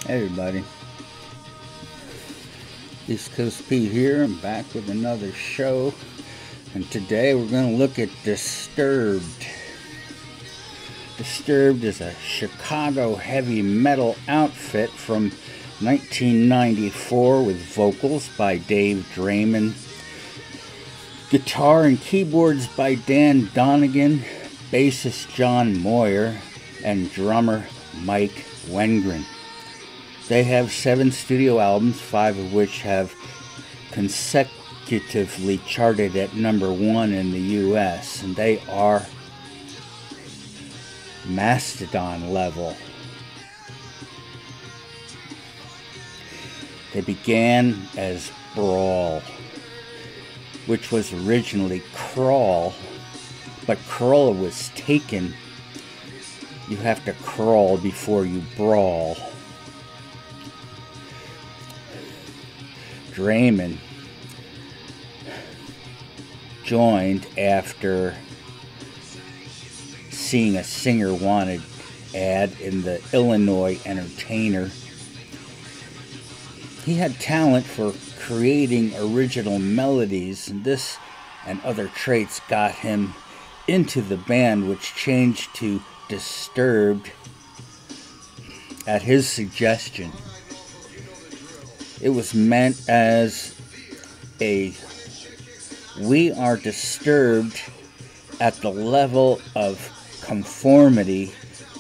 Hey everybody, East Coast Pete here. I'm back with another show, and today we're going to look at Disturbed. Disturbed is a Chicago heavy metal outfit from 1994 with vocals by Dave Draymond, guitar and keyboards by Dan Donegan, bassist John Moyer, and drummer Mike Wengren. They have 7 studio albums, 5 of which have consecutively charted at #1 in the US, and they are Mastodon level. They began as Brawl, which was originally Crawl, but Crawl was taken. You have to crawl before you brawl. Draymond joined after seeing a Singer Wanted ad in the Illinois Entertainer. He had talent for creating original melodies, and this and other traits got him into the band, which changed to Disturbed at his suggestion. It was meant as a "we are disturbed at the level of conformity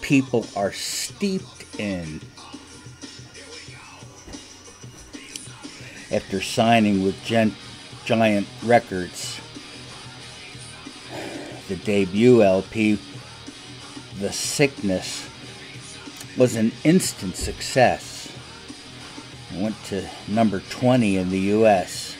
people are steeped in." After signing with Giant Records, the debut LP, The Sickness, was an instant success. It went to #20 in the US.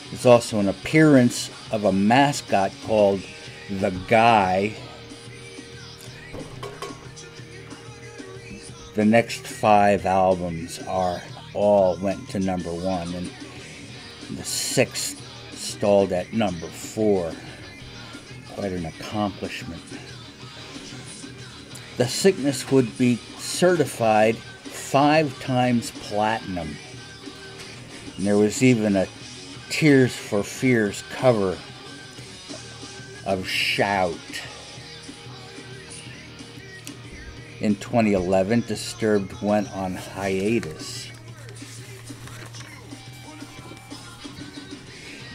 There's also an appearance of a mascot called The Guy. The next 5 albums all went to #1, and the 6th stalled at #4. Quite an accomplishment. The Sickness would be certified 5 times platinum. And there was even a Tears for Fears cover of Shout. In 2011, Disturbed went on hiatus.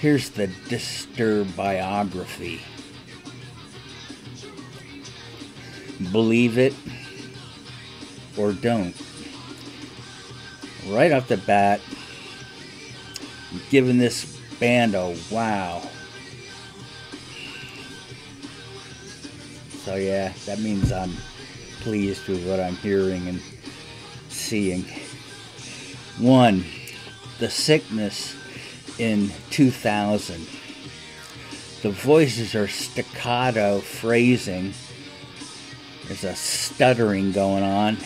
Here's the Disturbed biography. Believe it or don't. Right off the bat, I'm giving this band a wow. So yeah, that means I'm pleased with what I'm hearing and seeing. 1. The Sickness in 2000. The voices are staccato phrasing. There's a stuttering going on.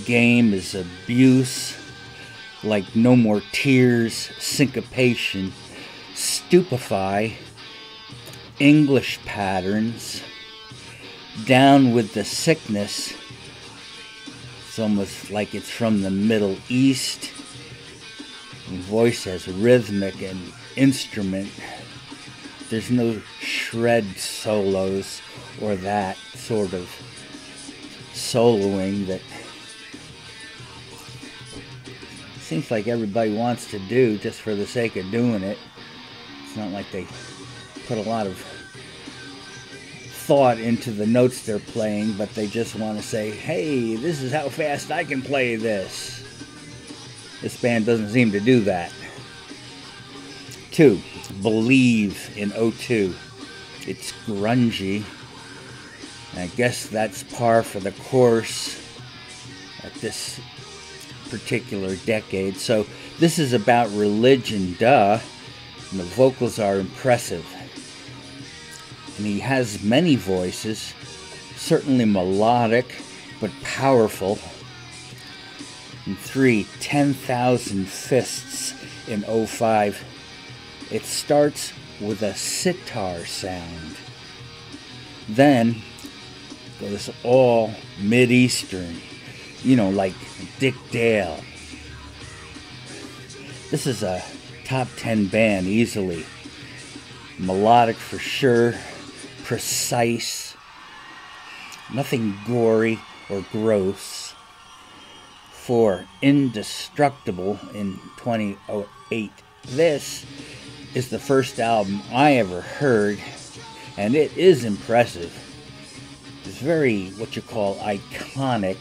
Game is abuse, like No More Tears, syncopation, stupefy, English patterns, Down with the Sickness. It's almost like it's from the Middle East. The voice has rhythmic and instrument. There's no shred solos or that sort of soloing that seems like everybody wants to do just for the sake of doing it. It's not like they put a lot of thought into the notes they're playing, but they just want to say, hey, this is how fast I can play this. This band doesn't seem to do that. 2. Believe in 02. It's grungy. I guess that's par for the course at this particular decade. So this is about religion, duh. And the vocals are impressive. And he has many voices, certainly melodic, but powerful. And 3, 10,000 Fists in 05. It starts with a sitar sound. Then goes all Mid-Eastern, You know, like Dick Dale. This is a top 10 band easily. Melodic for sure, precise, nothing gory or gross. For Indestructible in 2008. This is the first album I ever heard, and it is impressive. It's very, what you call, iconic,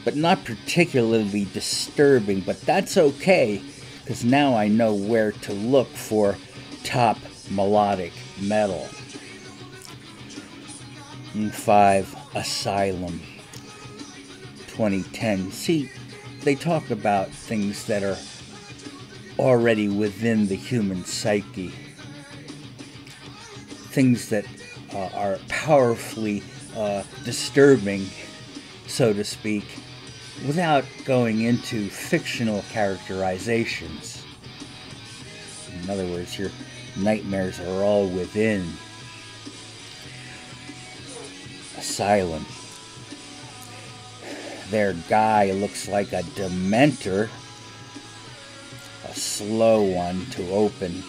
but not particularly disturbing, but that's okay, because now I know where to look for top melodic metal. And 5, Asylum, 2010. See, they talk about things that are already within the human psyche. Things that are powerfully disturbing, so to speak, without going into fictional characterizations. In other words, your nightmares are all within. Asylum. Their guy looks like a dementor. A slow one to open.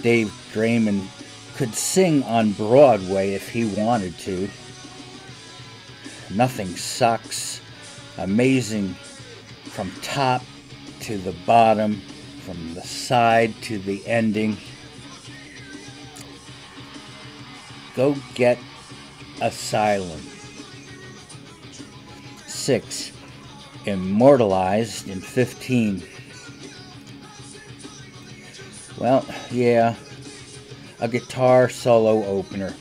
Dave Draymond could sing on Broadway if he wanted to. Nothing sucks. Amazing from top to the bottom, from the side to the ending. Go get Asylum. 6, Immortalized in 15. Well, yeah, a guitar solo opener.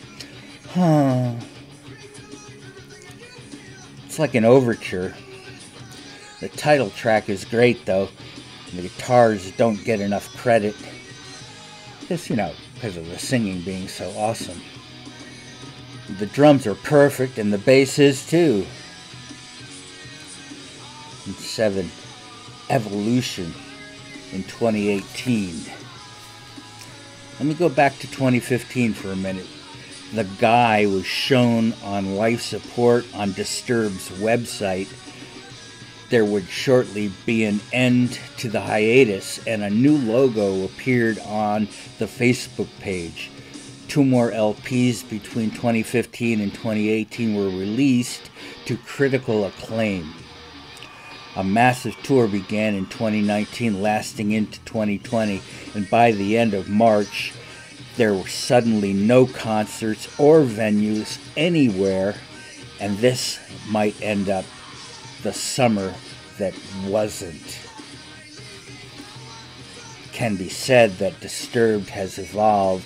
It's like an overture. The title track is great, though. The guitars don't get enough credit. Just, you know, because of the singing being so awesome. The drums are perfect, and the bass is, too. And 7, Evolution in 2018. Let me go back to 2015 for a minute. The guy was shown on life support on Disturbed's website. There would shortly be an end to the hiatus, and a new logo appeared on the Facebook page. 2 more LPs between 2015 and 2018 were released to critical acclaim. A massive tour began in 2019, lasting into 2020, and by the end of March, there were suddenly no concerts or venues anywhere, and this might end up the summer that wasn't. It can be said that Disturbed has evolved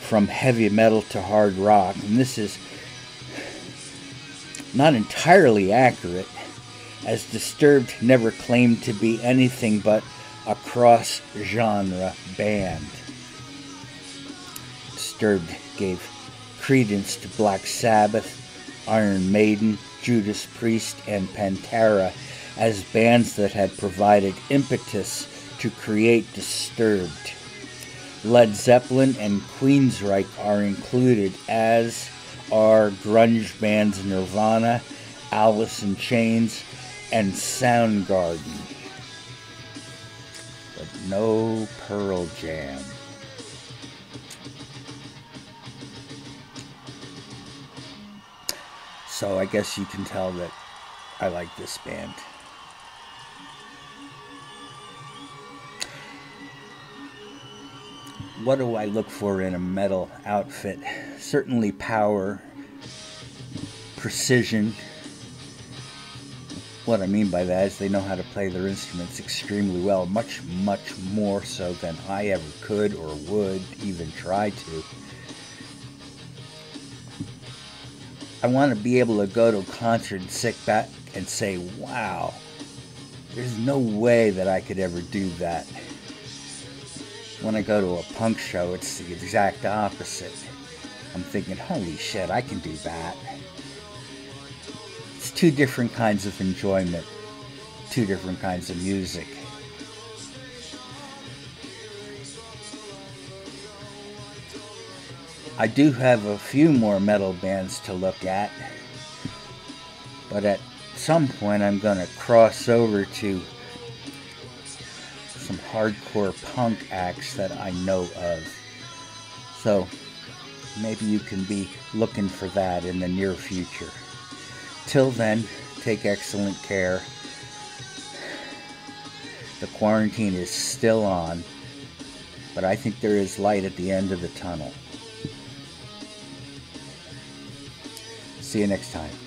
from heavy metal to hard rock, and this is not entirely accurate, as Disturbed never claimed to be anything but a cross-genre band. Disturbed gave credence to Black Sabbath, Iron Maiden, Judas Priest, and Pantera as bands that had provided impetus to create Disturbed. Led Zeppelin and Queensryche are included, as are grunge bands Nirvana, Alice in Chains, and Soundgarden. But no Pearl Jam. So I guess you can tell that I like this band. What do I look for in a metal outfit? Certainly power, precision. What I mean by that is they know how to play their instruments extremely well, much more so than I ever could or would even try to. I want to be able to go to a concert and sit back and say, wow, there's no way that I could ever do that. When I go to a punk show, it's the exact opposite. I'm thinking, holy shit, I can do that. It's 2 different kinds of enjoyment, 2 different kinds of music. I do have a few more metal bands to look at, But at some point I'm going to cross over to some hardcore punk acts that I know of. So maybe you can be looking for that in the near future. Till then, take excellent care. The quarantine is still on, but I think there is light at the end of the tunnel. See you next time.